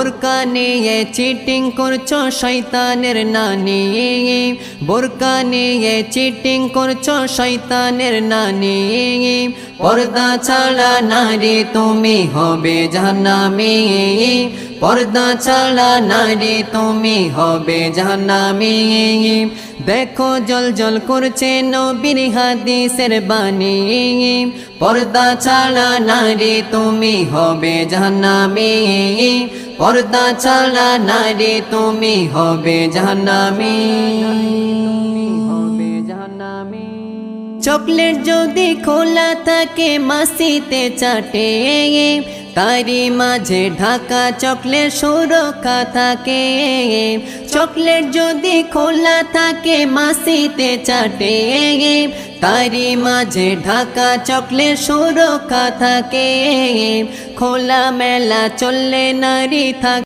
বোরকা নিয়ে চিটিং করছো শয়তানের নানি, বোরকা নিয়ে চিটিং করছো শয়তানের নানি। পর্দা ছাড়া নারী তুমি হবে জাহান্নামী, পর্দা ছাড়া নারী তুমি হবে জাহান্নামী। দেখো জল জল করছে নবীর হাদিসের বাণী, পর্দা ছাড়া নারী তুমি হবে জাহান্নামী, পর্দা ছাড়া নারী তুমি হবে জাহান্নামী। চকলেট যদি খোলা থাকে মাসিতে চাটে, তারি মাঝে ঢাকা চকলেট সুরক্ষা থাকে। চকলেট যদি খোলা থাকে মাসিতে চাটে, তারি মাঝে ঢাকা চকলেট সুরক্ষা থাকে। খোলা মেলা চললে নারী থাকে।